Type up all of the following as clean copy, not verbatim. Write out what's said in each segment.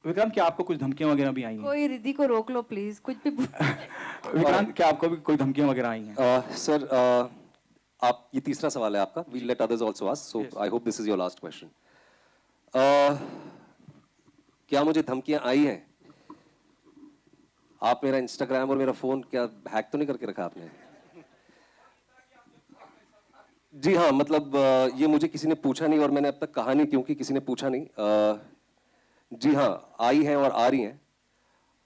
विक्रांत, क्या आपको कुछ धमकियां वगैरह भी आई हैं? कोई रिद्धि को रोक लो प्लीज, कुछ भी विक्रांत, क्या आपको भी कोई धमकियां वगैरह आई हैं? सर, आप ये तीसरा सवाल है आपका. We'll let others also ask. So Yes. I hope this is your last question. क्या मुझे धमकियां आई हैं? आप मेरा इंस्टाग्राम और मेरा फोन क्या हैक तो नहीं करके रखा आपने? जी हाँ, मतलब ये मुझे किसी ने पूछा नहीं और मैंने अब तक कहा नहीं क्योंकि किसी ने पूछा नहीं. जी हाँ, आई हैं और आ रही हैं.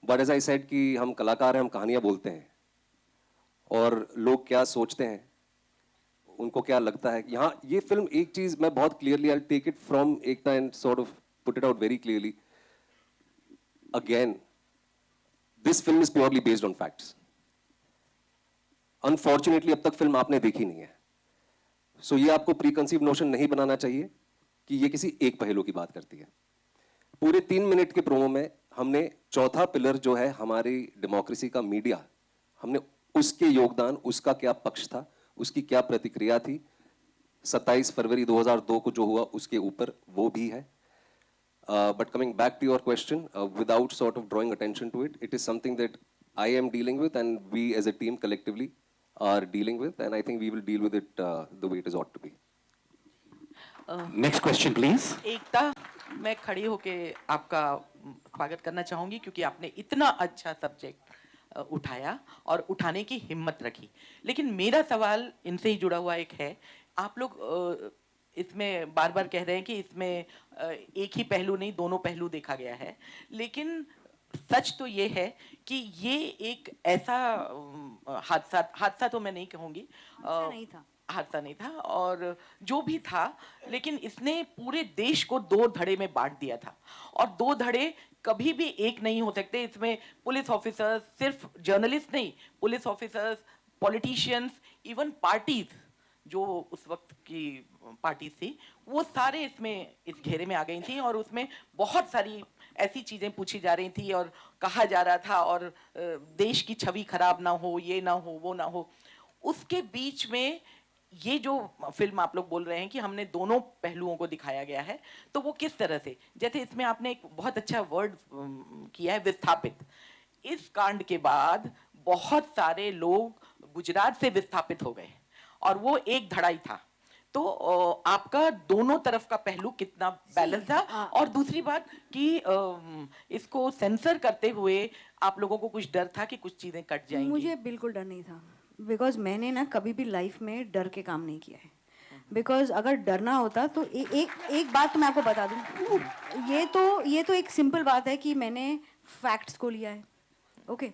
बट एज आई सेड कि हम कलाकार हैं, हम कहानियां बोलते हैं और लोग क्या सोचते हैं, उनको क्या लगता है. यहाँ ये फिल्म एक चीज मैं बहुत clearly I take it from Ekta and sort of put it out very clearly. Again, this film is purely based on facts. Unfortunately अब तक फिल्म आपने देखी नहीं है. सो ये आपको प्रीकंसीव नोशन नहीं बनाना चाहिए कि ये किसी एक पहलू की बात करती है. पूरे 3 मिनट के प्रोमो में हमने चौथा पिलर जो है हमारी डेमोक्रेसी का, मीडिया, हमने उसके योगदान, उसका क्या पक्ष था, उसकी क्या प्रतिक्रिया थी, 27 फरवरी 2002 को जो हुआ उसके ऊपर वो भी है. But coming back to your question, without sort of drawing attention to it, it is something that I am dealing with and we as a team collectively are dealing with, and I think we will deal with it the way it is ought to be. Next question please. Ekta, मैं खड़ी होके आपका स्वागत करना चाहूंगी क्योंकि आपने इतना अच्छा सब्जेक्ट उठाया और उठाने की हिम्मत रखी. लेकिन मेरा सवाल इनसे ही जुड़ा हुआ एक है. आप लोग इसमें बार बार कह रहे हैं कि इसमें एक ही पहलू नहीं, दोनों पहलू देखा गया है. लेकिन सच तो ये है कि ये एक ऐसा हादसा तो मैं नहीं कहूंगी, हादसा नहीं था और जो भी था, लेकिन इसने पूरे देश को 2 धड़े में बांट दिया था. और 2 धड़े कभी भी एक नहीं हो सकते. इसमें पुलिस ऑफिसर्स, सिर्फ जर्नलिस्ट नहीं, police officers, politicians, even parties, जो उस वक्त की पार्टी थी, वो सारे इसमें इस घेरे में आ गई थी. और उसमें बहुत सारी ऐसी चीजें पूछी जा रही थी और कहा जा रहा था और देश की छवि खराब ना हो, ये ना हो, वो ना हो. उसके बीच में ये जो फिल्म आप लोग बोल रहे हैं कि हमने दोनों पहलुओं को दिखाया गया है, तो वो किस तरह से, जैसे इसमें आपने एक बहुत अच्छा वर्ड किया है, विस्थापित. इस कांड के बाद बहुत सारे लोग गुजरात से विस्थापित हो गए और वो एक धड़ा ही था. तो आपका दोनों तरफ का पहलू कितना बैलेंस था. और दूसरी बात कि इसको सेंसर करते हुए आप लोगों को कुछ डर था कि कुछ चीजें कट जाएंगी? मुझे बिल्कुल डर नहीं था, बिकॉज मैंने ना कभी भी लाइफ में डर के काम नहीं किया है. बिकॉज अगर डरना होता तो एक बात तो मैं आपको बता दूं, ये तो एक सिंपल बात है कि मैंने फैक्ट्स को लिया है. ओके,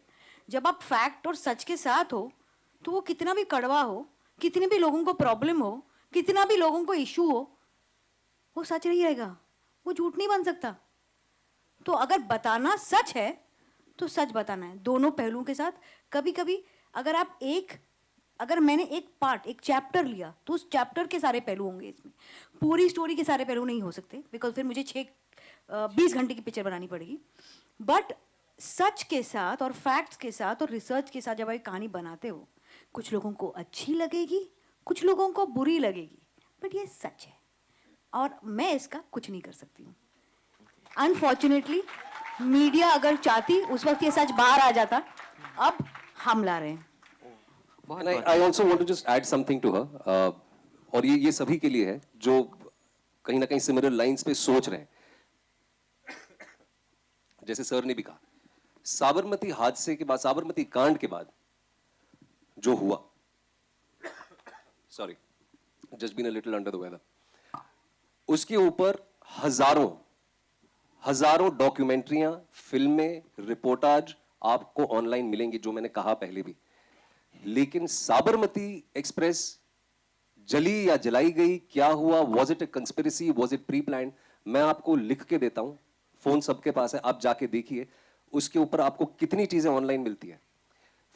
जब आप फैक्ट और सच के साथ हो तो वो कितना भी कड़वा हो, कितने भी लोगों को प्रॉब्लम हो, कितना भी लोगों को इशू हो, वो सच नहीं रहेगा, वो झूठ नहीं बन सकता. तो अगर बताना सच है तो सच बताना है, दोनों पहलुओं के साथ. कभी कभी अगर मैंने एक पार्ट, एक चैप्टर लिया तो उस चैप्टर के सारे पहलू होंगे इसमें. पूरी स्टोरी के सारे पहलू नहीं हो सकते, बिकॉज फिर मुझे 20 घंटे की पिक्चर बनानी पड़ेगी. बट सच के साथ और फैक्ट्स के साथ और रिसर्च के साथ जब आप कहानी बनाते हो, कुछ लोगों को अच्छी लगेगी, कुछ लोगों को बुरी लगेगी, बट ये सच है और मैं इसका कुछ नहीं कर सकती हूँ. अनफॉर्चुनेटली मीडिया अगर चाहती उस वक्त ये सच बाहर आ जाता. अब हम ला रहे हैं. And I also want to just add something to her. और ये सभी के लिए है जो कहीं ना कहीं सिमिलर लाइंस पे सोच रहे हैं. जैसे सर ने भी कहा, साबरमती हादसे के बाद, साबरमती कांड के बाद जो हुआ, sorry, just been a little under the weather, उसके ऊपर हजारों डॉक्यूमेंट्रियां, फिल्में, रिपोर्टाज आपको ऑनलाइन मिलेंगी, जो मैंने कहा पहले भी. लेकिन साबरमती एक्सप्रेस जली या जलाई गई, क्या हुआ, was it A conspiracy, was it pre planned, मैं आपको लिख के देता हूं, फोन सबके पास है, आप जाके देखिए. उसके ऊपर आपको कितनी चीजें ऑनलाइन मिलती है.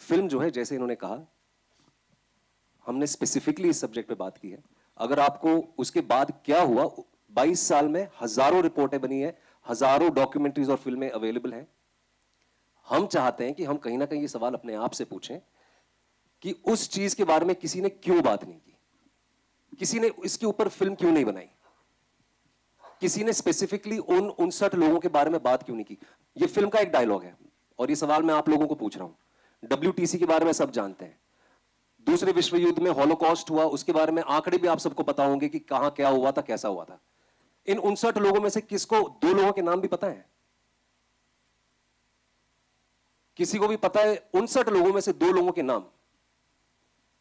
फिल्म जो है, जैसे इन्होंने कहा, हमने स्पेसिफिकली इस सब्जेक्ट पे बात की है. अगर आपको उसके बाद क्या हुआ, 22 साल में हजारों रिपोर्टें बनी है, हजारों डॉक्यूमेंट्रीज और फिल्में अवेलेबल हैं. हम चाहते हैं कि हम कहीं ना कहीं ये सवाल अपने आप से पूछें कि उस चीज के बारे में किसी ने क्यों बात नहीं की, किसी ने इसके ऊपर फिल्म क्यों नहीं बनाई. किसी ने स्पेसिफिकली उन 59 लोगों के बारे में बात क्यों नहीं की? ये फिल्म का एक डायलॉग है और ये सवाल मैं आप लोगों को पूछ रहा हूं। WTC के बारे में सब जानते हैं, दूसरे विश्व युद्ध में हॉलोकॉस्ट हुआ, उसके बारे में आंकड़े भी आप सबको पता होंगे कि कहां क्या हुआ था, कैसा हुआ था। इन 59 लोगों में से किसको 2 लोगों के नाम भी पता है? किसी को भी पता है 59 लोगों में से 2 लोगों के नाम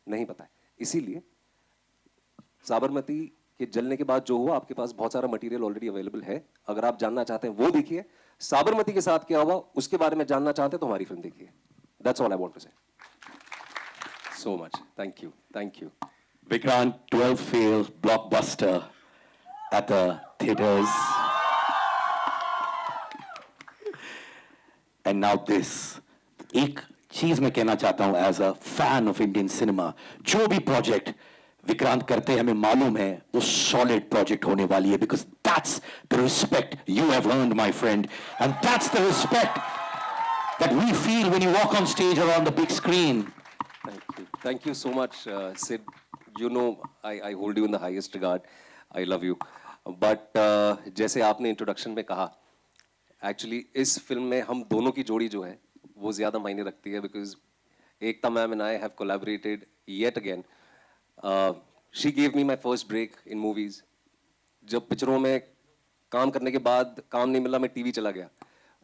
नहीं पता है? इसीलिए साबरमती के जलने के बाद जो हुआ, आपके पास बहुत सारा मटेरियल ऑलरेडी अवेलेबल है। अगर आप जानना चाहते हैं वो देखिए, साबरमती के साथ क्या हुआ उसके बारे में जानना चाहते हैं तो हमारी फिल्म देखिए। That's all I want to say. So much, thank you, thank you. Vikrant, 12 failed blockbuster at the theaters. And now this. एक चीज मैं कहना चाहता हूं as a fan of Indian cinema, जो भी प्रोजेक्ट विक्रांत करते हैं हमें मालूम है वो सॉलिड प्रोजेक्ट होने वाली है, because that's the respect you have earned my friend, and that's the respect that we feel when you walk on stage और on the big screen. Thank you so much, Sid. You know, I hold you in the highest regard. I love you. But जैसे आपने introduction में कहा, actually इस film में हम दोनों की जोड़ी जो है वो ज़्यादा मायने रखती है, because Ekta ma'am and I have collaborated yet again. She gave me my first break in movies. जब पिक्चरों में काम करने के बाद काम नहीं मिला, मैं टीवी चला गया,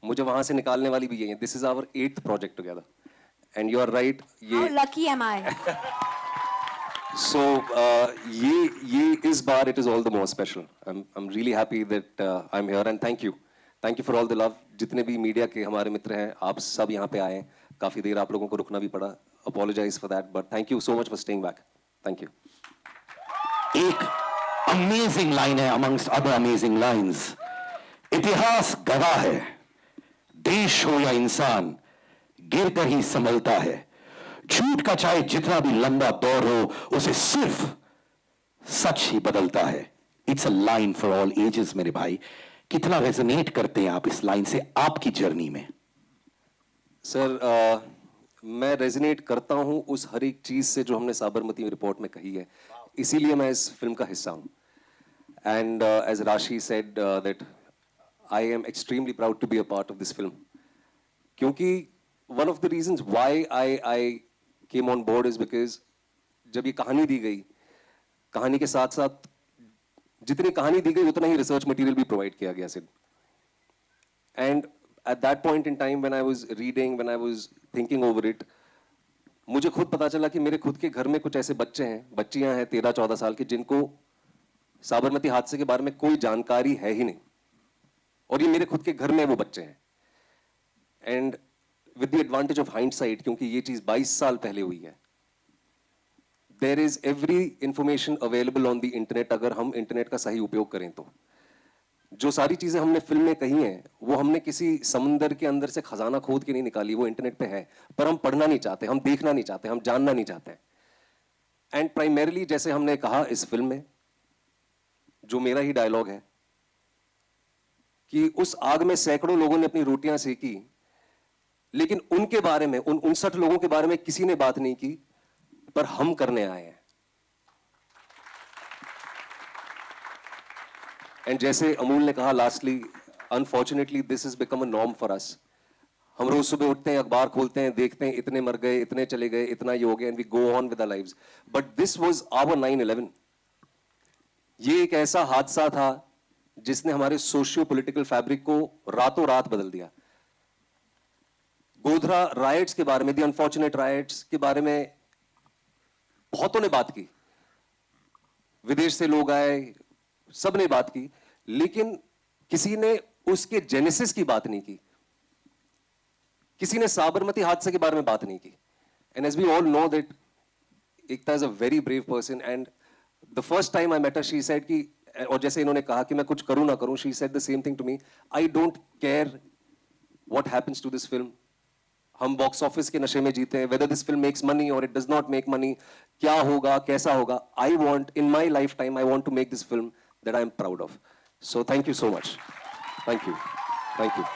मुझे वहाँ से निकालने वाली भी यही है। This is our 8th project together, and you are right. How lucky am I? So ये इस बार it is all the more special. I'm really happy that I'm here, and thank you for all the love. जितने भी media के हमारे मित्र हैं, आप सब यहाँ पे आए हैं, काफी देर आप लोगों को रुकना भी पड़ा, apologize for that, but thank you so much for staying back. Thank you. एक अमेजिंग लाइन है अमंगस्ट अदर अमेजिंग लाइन्स। इतिहास गवाह है, देश हो या इंसान गिरकर ही संभलता है। झूठ का चाहे जितना भी लंबा दौर हो, उसे सिर्फ सच ही बदलता है। It's a line for all ages मेरे भाई। कितना रेजोनेट करते हैं आप इस लाइन से आपकी जर्नी में? सर, मैं रेजोनेट करता हूं उस हर एक चीज से जो हमने साबरमती रिपोर्ट में कही है, इसीलिए मैं इस फिल्म का हिस्सा हूं। And as Rashi said that I am extremely proud to be a part of this film, क्योंकि one of the reasons why I came on board is because जब ये कहानी दी गई, कहानी के साथ साथ जितनी कहानी दी गई उतना ही रिसर्च मटेरियल भी प्रोवाइड किया गया सिर्फ। And at that point in time when I was reading, when I was thinking over it, मुझे खुद पता चला कि मेरे खुद के घर में कुछ ऐसे बच्चे हैं, बच्चियां हैं 13-14 साल की, जिनको साबरमती हादसे के बारे में कोई जानकारी है ही नहीं, और ये मेरे खुद के घर में वो बच्चे हैं। And with the advantage of hindsight, क्योंकि ये चीज 22 साल पहले हुई है, there is every information available on the internet, अगर हम इंटरनेट का सही उपयोग करें तो। जो सारी चीजें हमने फिल्म में कही हैं वो हमने किसी समंदर के अंदर से खजाना खोद के नहीं निकाली, वो इंटरनेट पे है, पर हम पढ़ना नहीं चाहते, हम देखना नहीं चाहते, हम जानना नहीं चाहते। एंड प्राइमरीली जैसे हमने कहा इस फिल्म में, जो मेरा ही डायलॉग है कि उस आग में सैकड़ों लोगों ने अपनी रोटियां सेकी, लेकिन उनके बारे में, उन 59 लोगों के बारे में किसी ने बात नहीं की, पर हम करने आए हैं। एंड जैसे अमूल ने कहा lastly, unfortunately this is become a norm for us. हम रोज सुबह उठते हैं, अखबार खोलते हैं, देखते हैं इतने मर गए, इतने चले गए, इतना ये हो गया, and we go on with our lives. But this was our 9/11। ये एक ऐसा हादसा था जिसने हमारे सोशियो पॉलिटिकल फैब्रिक को रातों रात बदल दिया। गोधरा राइट्स के बारे में, द अनफॉर्चुनेट राइट्स के बारे में बहुतों ने बात की, विदेश से लोग आए, सबने बात की, लेकिन किसी ने उसके जेनेसिस की बात नहीं की, किसी ने साबरमती हादसे के बारे में बात नहीं की। And as we all know that Ekta is a very brave person, and the first time I met her, she said कि, और जैसे इन्होंने कहा कि मैं कुछ करूं ना करूं, she said the same thing to me, I don't care what happens to this film. हम बॉक्स ऑफिस के नशे में जीते हैं, whether this film makes money और it does not make money, क्या होगा कैसा होगा, I want in my lifetime, I want to make this film that I am proud of. So thank you so much. Thank you. Thank you.